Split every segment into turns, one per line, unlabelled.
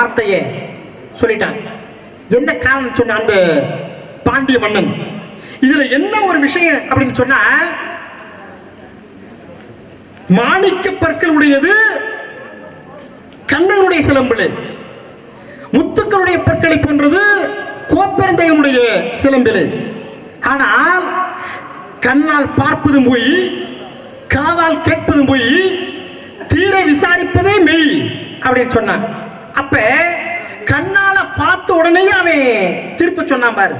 வார்த்தையை சொல்லிட்டான். என்ன காரணம் சொன்ன அந்த பாண்டிய மன்னன், இதுல என்ன ஒரு விஷயம் அப்படின்னு சொன்னா, மாணிக்க பற்கள் உடையது கண்ணனுடைய சிலம்பில், முத்துக்களுடைய பற்களை போன்றது கோப்பெருந்தையனுடைய சிலம்பில். ஆனால் கண்ணால் பார்ப்பதும் போய், காதால் கேட்பதும் போய், தீர விசாரிப்பதே மெய் அப்படின்னு சொன்னான். அப்ப கண்ணால பார்த்த உடனே அவன் திருப்பி சொன்னான் பாரு,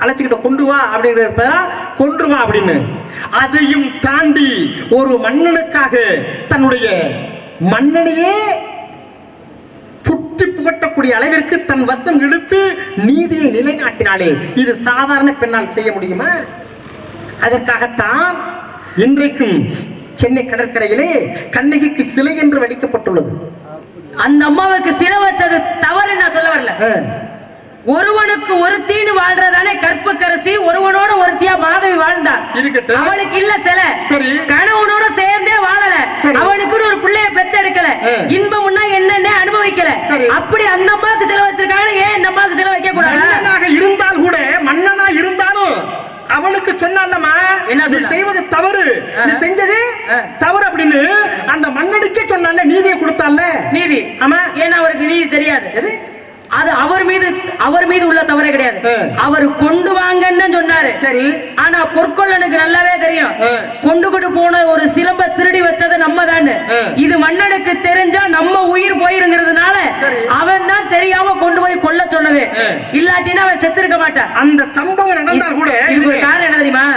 அழைச்சுக்கிட்ட கொண்டு வா அப்படிங்கிறப்ப கொண்டு வா அப்படின்னு. அதையும் தாண்டி ஒரு மன்னனுக்காக தன்னுடைய மன்னனையே புட்டி புகட்டக்கூடிய அளவிற்கு தன் வசம் இழுத்து நீதியை நிலைநாட்டினாலே இது சாதாரண பெண்ணால் செய்ய முடியுமா? அதற்காகத்தான் இன்றைக்கும் சென்னை கடற்கரையிலே கண்ணகிக்கு சிலை என்று வடிக்கப்பட்டுள்ளது.
அந்த அம்மாவுக்கு சிலை வச்சது தவறு நான் சொல்ல வரல. ஒருவனுக்கு ஒருத்தின்னு வாழ்றதானே கற்புக்கரசி, ஒருவனோட ஒருத்தியா மாதவி வாழ்ந்தார். அவளுக்கு இல்ல சிலை, கணவனோட சேர்ந்தே வாழல, அவனுக்குன்னு ஒரு பிள்ளைய பெத்து எடுக்கல, இன்பம்னா என்னன்னு அனுபவிக்கல. அப்படி அந்த அம்மாவுக்கு சிலை வச்சிருக்காங்க, ஏன் இந்த அம்மாவுக்கு சிலை வைக்க கூடாது?
இருந்தால் கூட மன்னனா இருந்தாலும் அவனுக்கு சொன்னாலமா நீ செய்வது தவறு, நீ செஞ்சது தவறு அப்படின்னு அந்த மன்னனுக்கே சொன்னால, நீதியை கொடுத்தால.
நீதி, ஆமா, ஏன்னா அவருக்கு நீதி தெரியாது. அது அவர் மீது உள்ள தவறே கிடையாது. அவர் கொண்டு வாங்கன்னு சொன்னாரு, சரி. ஆனா பொற்கொள்ளனுக்கு நல்லாவே தெரியும், கொண்டு போன ஒரு சிலம்ப திருடி வச்சது நம்ம தான். இது மன்னனுக்கு தெரிஞ்சா நம்ம உயிர் போயிருங்கிறதுனால அவன் தான் தெரியாம கொண்டு போய் கொல்ல சொன்னது. இல்லாட்டினா அவன் செத்திருக்க மாட்டான். அந்த சம்பவம் நடந்தால் கூட இதுக்கு ஒரு காரணம் என்ன தெரியுமா?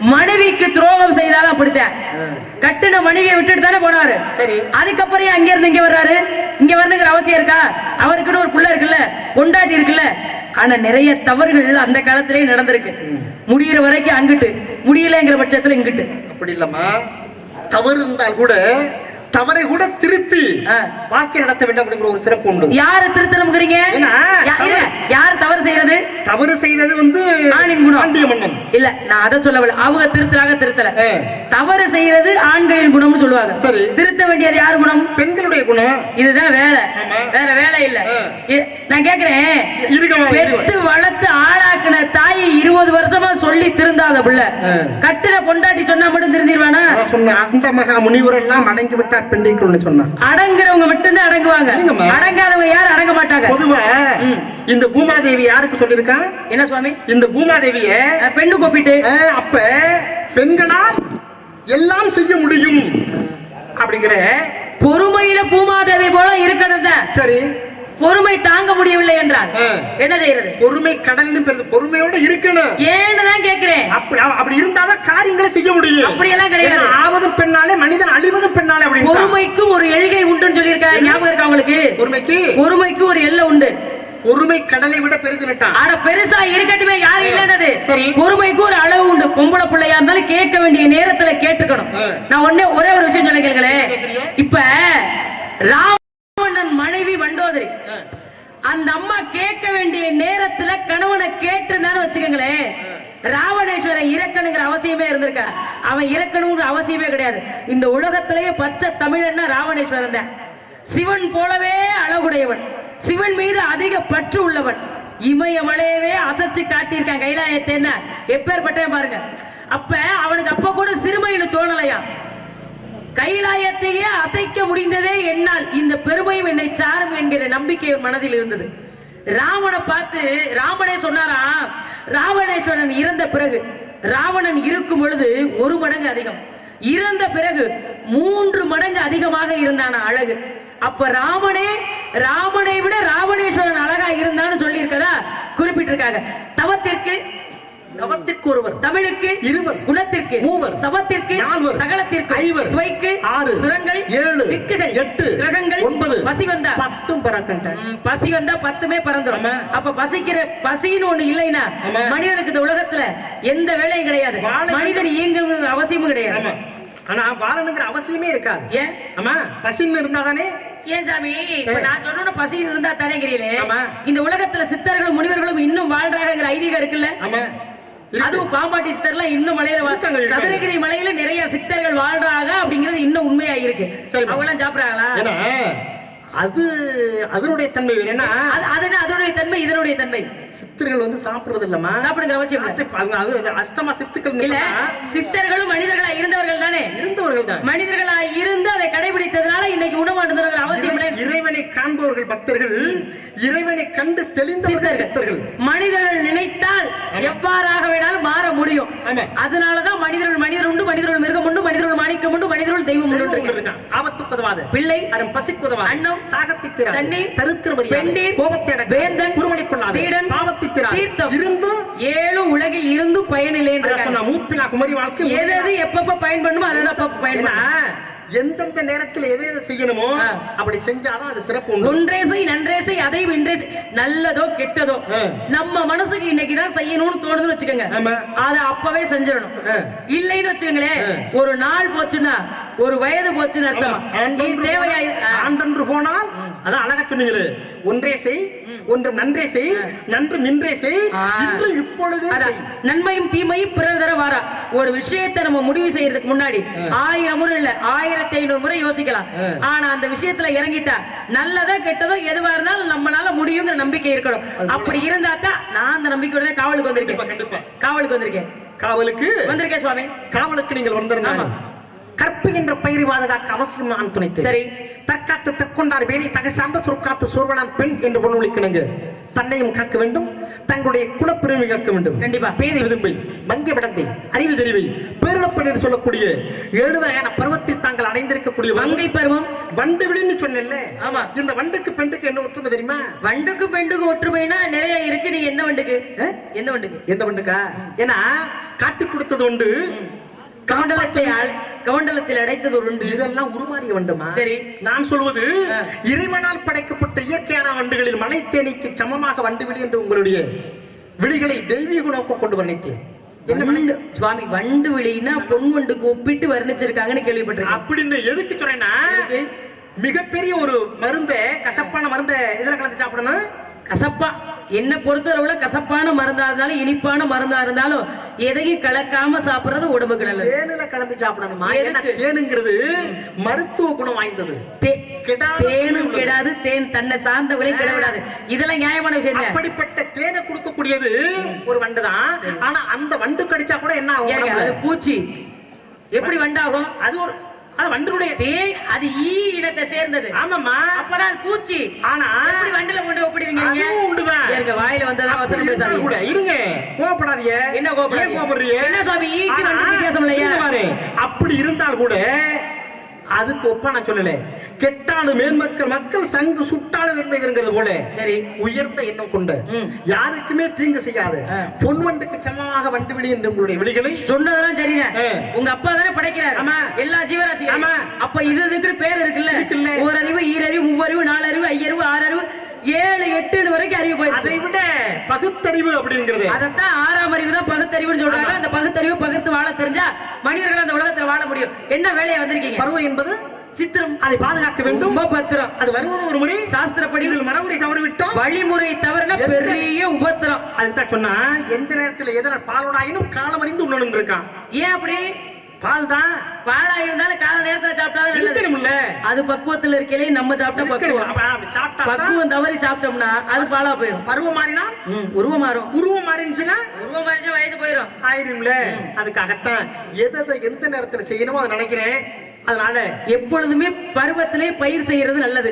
மனைவிக்கு துரோகம் செய்தாலும் அப்படித்தான். கட்டின மனைவியை விட்டுட்டு தானே போனாரு. அதுக்கப்புறம் அங்க இருந்து இங்க வர்றாரு. இங்க வரணுங்கிற அவசியம் இருக்கா? அவருக்குன்னு ஒரு புள்ள இருக்குல்ல, பொண்டாட்டி இருக்குல்ல. ஆனா நிறைய தவறுகள் அந்த காலத்திலேயே நடந்திருக்கு. முடிகிற வரைக்கும் அங்கிட்டு, முடியலங்கிற பட்சத்துல இங்கிட்டு. அப்படி இல்லம்மா, தவறு இருந்தால் கூட தவறை கூட திருத்தி வாக்கி நடத்த வேண்டும் அப்படிங்கிற ஒரு சிறப்பு உண்டு. யாரு திருத்தணும்ங்கறீங்க? யாரு தவறு செய்யறது? தவறு செய்தது ஆணின் குணம், பாண்டிய மன்னன் இல்ல. நான் அதை சொல்லவில்லை, அவங்க திருத்தல. தவறு செய்யறது ஆண்களின் குணம்னு சொல்லுவாங்க. சரி, திருத்த வேண்டியது யார் குணம்? பெண்களுடைய குணம். இதுதான் வேலை, வேற வேலை இல்ல. நான் கேக்குறேன், பெத்து வளர்த்து ஆளாக்குன தாயை 20 வருஷமா சொல்லி திருந்தாத புள்ள கட்டின பொண்டாட்டி சொன்னா மட்டும் திருந்திடுவானா? அந்த மகா முனிவர் எல்லாம் அடங்கி விட்டார். அடங்குறவங்க மட்டும்தான் அடங்குவாங்க, அடங்காதவங்க யாரும் அடங்க மாட்டாங்க. பொதுவா இந்த பூமாதேவி யாருக்கு சொல்லிருக்கா? என்ன சுவாமி? இந்த பூமாதேவிய பெண்ணு கூப்பிட்டு, அப்ப பெண்களால் எல்லாம் செய்ய முடியும் அப்படிங்கிற பொறுமையில பூமாதேவி போல இருக்கணும் தான். சரி, பொறுமை தாங்க முடியவில்லை என்றால் என்ன செய்யறது? பொறுமை கடல்னு பெருது, பொறுமையோட இருக்கணும். ஏன்னு தான் கேக்குறேன். அப்படி இருந்தாதான் காரியங்களை செய்ய முடியும். அப்படி எல்லாம் கிடையாது. ஆவதும் பெண்ணாலே மனிதன் அழிவதும் பெண்ணாலே. அப்படி பொறுமைக்கும் ஒரு எல்கை உண்டுன்னு சொல்லியிருக்காங்க. ஞாபகம் இருக்கா உங்களுக்கு? பொறுமைக்கு ஒரு எல்லை உண்டு. பொறுமை கடலை விட பெருதுட்டான். ஆனா பெருசா இருக்கட்டுமே, யாரு இல்லைன்னது. பொறுமைக்கு ஒரு அளவு உண்டு. பொம்பளை பிள்ளையா இருந்தாலும் கேட்க வேண்டிய நேரத்துல கேட்டுக்கணும். நான் ஒரே ஒரு விஷயம் சொல்ல கேட்கல. இப்ப ராவணன் மனைவி மண்டோதரி, அந்த அம்மா கேட்க வேண்டிய நேரத்துல கணவனை கேட்டுனான்னு வச்சுக்கங்களேன், ராவணேஸ்வரன் இறக்கணுங்கிற அவசியமே இருந்திருக்க. அவன் இறக்கணுங்கிற அவசியமே கிடையாது. இந்த உலகத்திலேயே பச்சை தமிழன்னா ராவணேஸ்வரன் தான். சிவன் போலவே அழகுடையவன், சிவன் மீது அதிக பற்று உள்ளவன், இமயமலையவே அசைச்சு காட்டியிருக்கான் கைலாயத்தை. எப்பேற்பட்டவன் பாருங்க. அப்ப அவனுக்கு அப்ப கூட சிறுமைன்னு தோணலையா? கைலாயத்தையே அசைக்க முடிந்ததே என்னால், இந்த பெருமையும் என்னை சாரும் என்கிற நம்பிக்கை மனதில் இருந்தது. ராவணனை பார்த்து ராமனே சொன்னாரா, ராவணேஸ்வரன் இறந்த பிறகு, ராவணன் இருக்கும் பொழுது 1 மடங்கு அதிகம், இறந்த பிறகு 3 மடங்கு அதிகமாக இருந்தான அழகு. அப்ப ராமனை விட ராவணேஸ்வரன் அழகா இருந்தான்னு சொல்லி இருக்கதா குறிப்பிட்டிருக்காங்க. தவத்திற்கு ஒருவர், தமிழுக்கு இருவர், குணத்திற்கு மூவர், சவத்திற்கு நால்வர், சகலத்திற்கு ஐவர், சுவைக்கு 6, சுரங்கள் 7, திக்குகள் 8, கிரகங்கள் 9, பசி வந்தா 10 பறக்கட்ட. பசி வந்தா 10மே பறந்துரும். அப்ப பசின்னு ஒண்ணு இல்லைன்னா மனிதனுக்கு இந்த உலகத்துல எந்த வேலையும் கிடையாது. மனிதன் இயங்குங்கிற அவசியமும் கிடையாது. ஆனா வாழணுங்கிற அவசியமே இருக்காது. ஏன்? ஆமா, பசின்னு இருந்தாதானே. ஏன் சாமி, இப்ப நான் சொன்ன பசின்னு இருந்தா தானேங்கிறீங்களே. இந்த உலகத்துல சித்தர்களும் முனிவர்களும் இன்னும் வாழ்றாங்கிற ஐதீகம் இருக்குல்ல. அதுவும் பாம்பாட்டி சித்தர்லாம் இன்னும் மலையில, சதுரகிரி மலையில நிறைய சித்தர்கள் வாழ்றாங்க அப்படிங்கிறது இன்னும் உண்மையா இருக்கு. அவங்க எல்லாம் சாப்பிடுறாங்களா?
அது அதனுடைய தன்மை வேற. என்ன
அதனுடைய தன்மை இதனுடைய தன்மை.
சித்தர்கள் வந்து சாப்பிடுறது இல்லம்மா,
சாப்பிடுங்க அவசியம் இல்லை.
அது அஷ்டமா சித்துக்கள்
இல்ல, சித்தர்களும் மனிதர்களா இருந்தவர்கள் தானே,
இருந்தவர்கள் தான்.
மனிதர்களா இருந்து அதை கடைபிடித்ததுனால இன்னைக்கு உணவு அருந்துவர்கள் அவசியம் இல்லை.
இறைவனை காண்பவர்கள் பக்தர்கள், இறைவனை கண்டு தெளிந்தவர்கள் சித்தர்கள்.
மனிதர்கள் நினைத்தால் எவ்வாறாக வேணாலும் மாற முடியும். அதனாலதான் மனிதர்கள் மனிதர் உண்டு, மனிதர்கள் மிருகம் உண்டு, மனிதர்கள் மாணிக்கம் உண்டு, மனிதர்கள் தெய்வம் உண்டு.
ஆபத்துக்குதவாது
பிள்ளை,
அறம் பசிக்குதவாது,
அன்னம்,
தாகத்தை தீராது,
தண்ணீர்,
தரித்திரம்
பெண்டீர்,
கோபத்தை அடக்க,
வேந்தன்,
குருமலை கொள்ளாது,
சீடன்,
பாவத்தை தீராது,
தீர்த்தம்
இருந்து
ஏழு உலகில் இருந்து பயனில்லை என்று
மூப்பிலா குமரி வாழ்க்கை
எது எப்பப்ப பயன்படணுமோ அதை அப்பப்ப பயன்படும்.
எந்தெந்த நேரத்துல எதை எதை செய்யணுமோ அப்படி செஞ்சாதான் அது சிறப்பு.
ஒன்றே செய் நன்றே செய் அதை இன்றே நல்லதோ கெட்டதோ நம்ம மனசுக்கு இன்னைக்குதான் செய்யணும்னு தோணுதுன்னு வச்சுக்கோங்க, அதை அப்பவே செஞ்சிடணும். இல்லைன்னு வச்சுக்கோங்களேன், ஒரு நாள் போச்சுன்னா ஒரு வயது போச்சுன்னு அர்த்தம். தேவையா
ஆண்டன்று போனால் அதான் அழகா சொன்னீங்களே, ஒன்றே செய் ஒன்றும் நன்றே செய் நன்று நின்றே செய் இன்று இப்பொழுது
நன்மையும் தீமையும் பிறர் தர வாரா. ஒரு விஷயத்தை நம்ம முடிவு செய்யறதுக்கு முன்னாடி 1000 முறை இல்ல 1500 முறை யோசிக்கலாம். ஆனா அந்த விஷயத்துல இறங்கிட்டா நல்லதோ கெட்டதோ எதுவா இருந்தாலும் நம்மளால முடியுங்கிற நம்பிக்கை இருக்கணும். அப்படி இருந்தாதான் நான் அந்த நம்பிக்கையோட காவலுக்கு வந்திருக்கேன். காவலுக்கு வந்திருக்கேன்.
காவலுக்கு வந்திருக்கேன்
சுவாமி.
காவலுக்கு நீங்கள் வந்திருந்தாங்க. கற்பு என்ற பயிரை பாதுகாக்க அவசியம் நான் துணைத்தேன்.
சரி,
தற்காத்து தற்கொண்டார் வேணி தகை சார்ந்த சொற்காத்து சோர்வனான் பெண் என்று பொருளிக்கணுங்க. தன்னையும் காக்க வேண்டும், தங்களுடைய குலப்பெருமை காக்க வேண்டும்.
கண்டிப்பா.
பேதை விரும்பை, மங்கை விடந்தை, அறிவு தெரிவை, பேரிழப்பெண் என்று சொல்லக்கூடிய 7 வகையான பருவத்தில் தாங்கள் அடைந்திருக்கக்கூடிய
மங்கை பருவம்,
வண்டு விழின்னு சொன்னேன்ல.
ஆமா.
இந்த வண்டுக்கு பெண்டுக்கு என்ன ஒற்றுமை தெரியுமா?
வண்டுக்கு பெண்டுக்கு ஒற்றுமைனா நிறைய இருக்கு. நீங்க என்ன வண்டுக்கு? எந்த வண்டுக்கு?
எந்த வண்டுக்கா? ஏன்னா காட்டி கொடுத்தது உண்டு,
கமண்டலத்தில் அடைத்தது உண்டு.
இதெல்லாம் உருமாறிய வண்டுமா?
சரி,
நான் சொல்வது இறைவனால் படைக்கப்பட்ட இயற்கையான வண்டுகளில் மலை தேனீக்கு சமமாக வண்டு விழி என்று உங்களுடைய விழிகளை தெய்வீக நோக்கம் கொண்டு வர்ணித்தேன். என்ன
சுவாமி, வண்டு விழின்னா பொன் வண்டுக்கு ஒப்பிட்டு வர்ணிச்சிருக்காங்கன்னு கேள்விப்பட்டிருக்கேன்.
அப்படின்னு எதுக்கு சொல்றேன்னா, மிகப்பெரிய ஒரு மருந்தை, கசப்பான மருந்தை இதுல கலந்து சாப்பிடணும்.
கசப்பா என்ன பொறுத்தளவுல கசப்பான மருந்தா இருந்தாலும் இனிப்பான மருந்தா இருந்தாலும் எதையும் கலக்காம சாப்பிடுறது உடம்புக்கு நல்லது.
தேனில கலந்து சாப்பிடணுமா? ஏன்னா தேனுங்கிறது மருத்துவ குணம் வாய்ந்தது.
தேனும் கெடாது, தேன் தன்னை சார்ந்தவளை கெடவிடாது. இதெல்லாம் நியாயமான விஷயம்.
அப்படிப்பட்ட தேனை கொடுக்கக்கூடியது ஒரு வண்டு தான். ஆனா அந்த வண்டு கடிச்சா கூட என்ன ஆகும்?
அது பூச்சி. எப்படி வண்டாகும்? அது ஒரு
வண்டுடைய
தேன், அது ஈ இனத்தை சேர்ந்தது.
ஆமாமா.
அப்பதான் அது பூச்சி.
ஆனா
எப்படி வண்டுல கொண்டு ஒப்பிடுவீங்க?
அதுவும் உண்டுதான்.
இருங்க, வாயில வந்ததா வசனம் பேசாதீங்க.
கூட இருங்க, கோபப்படாதீங்க.
என்ன கோபப்படுறீங்க? என்ன சுவாமி, ஈக்கு வண்டு வித்தியாசம் இல்லையா?
அப்படி இருந்தால் கூட அதுக்கு ஒப்பா நான் சொல்லல. கெட்டாலும் மேன்மக்கள் மக்கள் சங்கு சுட்டாலும் வெண்மைங்கிறது போல சரி உயர்ந்த எண்ணம் கொண்ட யாருக்குமே தீங்கு செய்யாது பொன் வண்டுக்கு சமமாக வண்டு விழி என்று உங்களுடைய விழிகளை சொன்னதெல்லாம் சரிங்க. உங்க அப்பா தானே படைக்கிறார் எல்லா ஜீவராசியும். அப்ப இதுக்கு பேர் இருக்குல்ல, ஓரறிவு, ஈரறிவு, மூவறிவு, 4 அறிவு, 5 அறிவு, 6 அறிவு, 7, 8 வரைக்கும் அறிவு போயிடுச்சு. அதை விட பகுத்தறிவு அப்படிங்கிறது, அதைத்தான் 6ஆம் அறிவு தான் பகுத்தறிவுன்னு சொல்றாங்க. அந்த பகுத்தறிவு பகுத்து வாழ தெரிஞ்சா மனிதர்கள் அந்த உலகத்துல வாழ முடியும். என்ன வேலையை வந்திருக்கீங்க? பருவம் என்பது சித்திரம், அதை பாதுகாக்க வேண்டும். ரொம்ப பத்திரம். அது வருவது ஒரு முறை சாஸ்திரப்படி, மரமுறை தவறிவிட்டோம், வழிமுறை தவறுனா பெரிய உபத்திரம். அதுதான் சொன்னா எந்த நேரத்துல எதனால் பாலோடாயினும் காலம் அறிந்து உண்ணணும் இருக்கான். ஏன் அப்படி? பால் தான், பாலா இருந்தாலும் கால நேரத்துல சாப்பிட்டா அது பக்குவத்துல இருக்கலே. நம்ம சாப்பிட்டா பக்குவம் தவறி சாப்பிட்டோம்னா அது பாலா போயிடும். பருவம் மாறினா உருவம் மாறும். உருவம் மாறிச்சுன்னா வயசு போயிடும், ஆயிரும்ல. அதுக்காகத்தான் எதை எந்த நேரத்துல செய்யணுமோ அதை நினைக்கிறேன். அதனால எப்பொழுதுமே பருவத்திலே பயிர் செய்யறது நல்லது.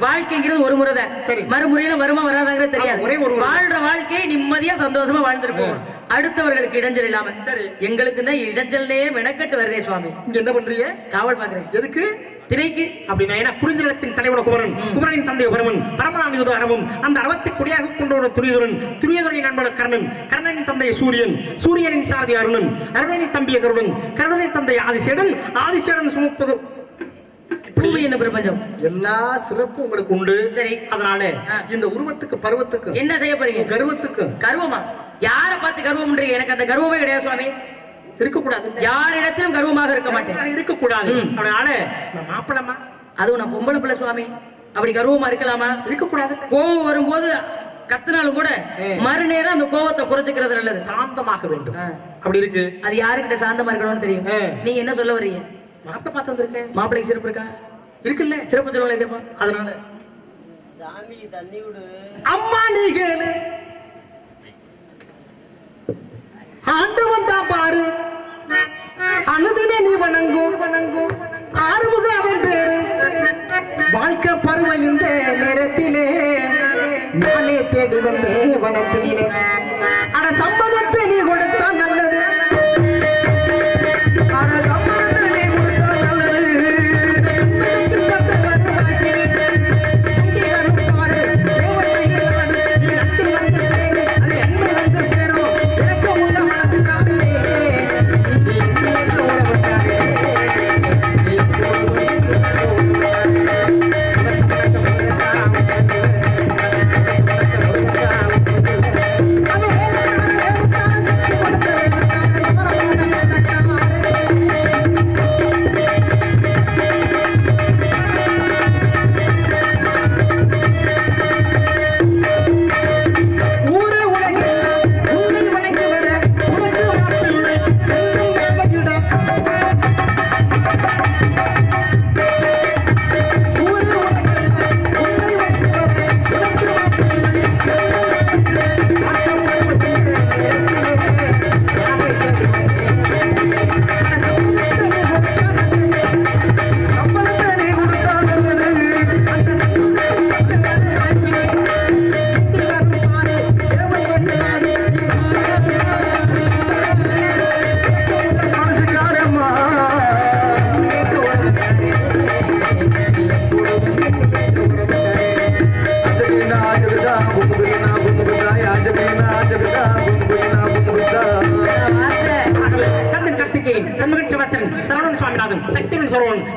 வாழ்க்கைங்கிறது ஒரு முறை தான். சரி, மறுமுறையில வருமா வராதாங்கிறது தெரியாது. வாழ்ற வாழ்க்கையை நிம்மதியா சந்தோஷமா வாழ்ந்துருப்போம், அடுத்தவர்களுக்கு இடைஞ்சல் இல்லாம. சரி, எங்களுக்கு தான் இடைஞ்சல்லே மெனக்கட்டு வருதே சுவாமி. இங்க என்ன பண்றீங்க? காவல் பாக்குறேன். எதுக்கு? திரைக்கு. அப்படின்னா ஏன்னா குறிஞ்சிலத்தின் தலைவன குமரன், குமரனின் தந்தை பரமன், பரமனான் யுத அரவம், அந்த அரவத்தை கொடியாக கொண்டோட துரியதுரன், துரியதுரனின் நண்பன கர்ணன், கர்ணனின் தந்தை சூரியன், சூரியனின் சாரதி அருணன், அருணனின் தம்பிய கருடன், கருடனின் தந்தை ஆதிசேடன், ஆதிசேடன் சுமப்பது பூமி என்ன பிரபஞ்சம். எல்லா சிறப்பும் உங்களுக்கு உண்டு. சரி, அதனால இந்த உருவத்துக்கு பருவத்துக்கு என்ன செய்ய போறீங்க? கர்வத்துக்கு. கர்வமா? யாரை பார்த்து கர்வம்ன்றீங்க? எனக்கு அந்த கர்வமே கிடையாது சுவாமி. இருக்கக்கூடாது, யாரிடத்திலும் கர்வமாக இருக்க மாட்டேன். இருக்கக்கூடாது. அதனால நான் மாப்பிளமா, அதுவும் நான் பொம்பளை பிள்ளை சுவாமி, அப்படி கர்வமா இருக்கலாமா? இருக்கக்கூடாது. கோவம் வரும்போது கத்துனாலும் கூட மறுநேரம் அந்த கோவத்தை குறைச்சிக்கிறது நல்லது. சாந்தமாக வேண்டும். அப்படி இருக்கு. அது யாருக்கிட்ட சாந்தமா இருக்கணும்னு தெரியும். நீங்க என்ன சொல்ல வர்றீங்க? மாப்பிளை பார்த்து வந்திருக்கேன். மாப்பிளைக்கு சிறப்பு இருக்கா? இருக்குல்ல, சிறப்பு சொல்லுவாங்க. அதனால அம்மா நீ கேளு, ஆண்டு வந்தா பாரு, அனுதின நீ வணங்கும் ஆறுமுக அவன் பேரு. வாழ்க்கை பருவ இந்த நேரத்திலே நானே தேடி வந்தேன் வனத்திலே. அட சம்மதத்தை நீ கொடுத்தா நல்லது, அட சம்மதத்தை நீ கொடுத்தா நல்லது.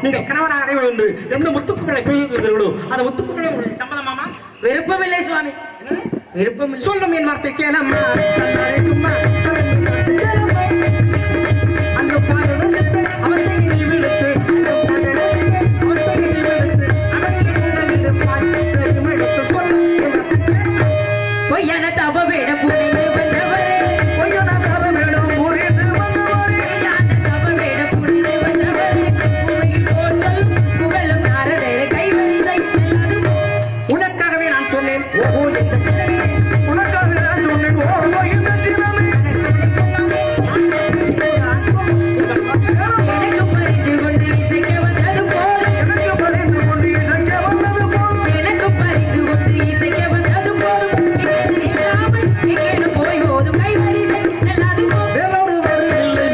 நீங்கள் கணவனாக அடைவது என்று எந்த முத்துக்குப்பிள்ளை பெய்தீர்களோ அந்த முத்துக்குப்பிள்ளை ஒரு சம்மதமாமா?
விருப்பமில்லை சுவாமி, விருப்பமில்லை.
சொல்லும் என் வார்த்தை கேளம்மா, சும்மா அந்த பாடலும் அவற்றை நீ விடுத்து
பொய்யான தப வேட புரிந்து வந்தவரே,
பொய்யான தப வேடம் புரிந்து வந்தவரே,
தப வேட புரிந்து வந்தவரே, உமையில் போற்றல் புகழும் நாரதரை கைவரிசை செல்லாது.
உனக்காகவே நான் சொன்னேன் ஓ இந்த பிள்ளை, உனக்காகவே நான் சொன்னேன் ஓ இந்த சிவமே.
எனக்கு பறித்து கொண்டு இசைக்க வந்தது போல,
எனக்கு பறிந்து கொண்டு இசைக்க வந்தது போல,
எனக்கு பறித்து கொண்டு இசைக்க வந்தது போல, இல்லாமல் எங்கேனு போய் போதும் கைவரிசை செல்லாது.
வேறொரு வரவில்லை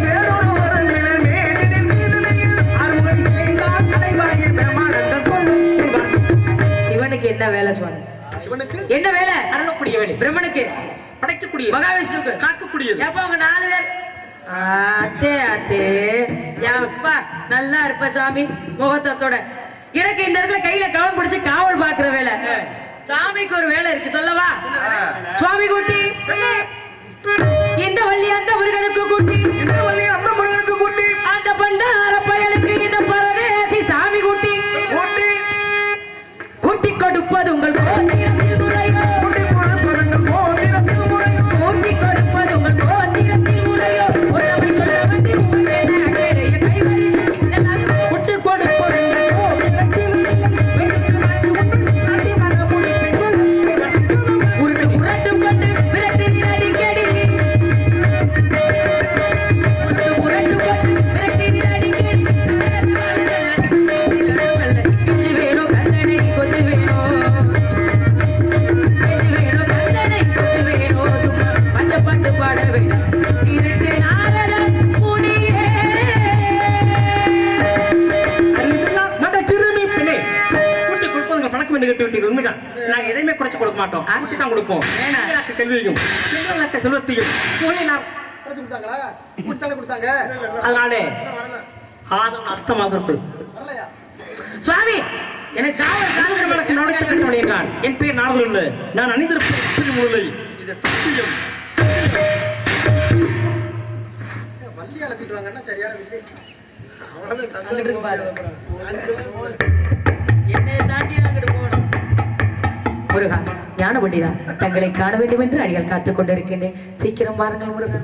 வேறொரு வரவில்லை மேதினில் அறுவடை செய்தால் தலைவாயை பிரமாணந்த சொல்லும்.
சிவனுக்கு என்ன வேலை சுவாமி?
சிவனுக்கு
என்ன வேலை?
அருளக்கூடிய வேலை,
பிரம்மனுக்கு
படைக்கக்கூடிய,
மகாவிஷ்ணுக்கு
காக்கக்கூடியது.
எப்ப அவங்க 4 பேர் அத்தே அத்தே அப்பா நல்லா இருப்ப சாமி முகத்தோட. எனக்கு இந்த இடத்துல கையில கவனம் பிடிச்சு காவல் பாக்குற வேலை. சாமிக்கு ஒரு வேலை இருக்கு சொல்லவா? சுவாமி குட்டி, இந்த வள்ளி அந்த முருகனுக்கு குட்டி,
இந்த வள்ளி அந்த முருகனுக்கு குட்டி,
அந்த பண்டார பயலுக்கு இந்த பரதேசி சாமி குட்டி
குட்டி
குட்டி கொடுப்பது உங்கள் கோத்திரத்தில் முறையோ,
குட்டி கொடுப்பது கோத்திரத்தில் முறையோ,
குட்டி கொடுப்பது உங்கள் கோத்திரத்தில் முறையோ, உடம்பை சொல்ல வந்து உங்களை அடைய கைவரிசை செல்லாது.
குட்டி கொடுப்பது கோத்திரத்தில் அடி மர முடிப்பில்
உருட்டு புரட்டும் கொண்டு விரட்டி அடிக்கடி, உருட்டு புரட்டும் கொண்டு விரட்டி அடிக்கடி. கிள்ளி வேணும் கந்தனை கொத்து வேணும், கிள்ளி வேணும் கந்தனை கொத்து வேணும், சும்மா பட்டு பட்டு பாட வேணும். இருட்டு நாரதன் முனியே.
மத சிறுமி பிள்ளை குட்டி கொடுப்பது பணக்கம் என்று கேட்டு விட்டீர்கள். உண்மைதான், நாங்க எதையுமே குறைச்சு கொடுக்க மாட்டோம், குட்டி தான் கொடுப்போம். கல்வியையும் செல்வத்தையும் அதனாலே ஆதம் அஸ்தமாக இருக்கு.
சுவாமி எனக்கு காவல்
நடத்தி கட்டவன் என்றான். என் பேர் நாரதன் இல்லை, நான் அணிந்திருப்பேன் முல்லை. இது சத்தியம். வள்ளி அழைச்சிட்டு வாங்கன்னா சரியான வில்லை.
என்னை தாண்டி அங்கிட்டு போகணும். முருகா, ஞான பண்டிதா, தங்களை காண வேண்டும் என்று அடியால் காத்துக் கொண்டிருக்கின்றேன். சீக்கிரம் பாருங்கள் முருகா.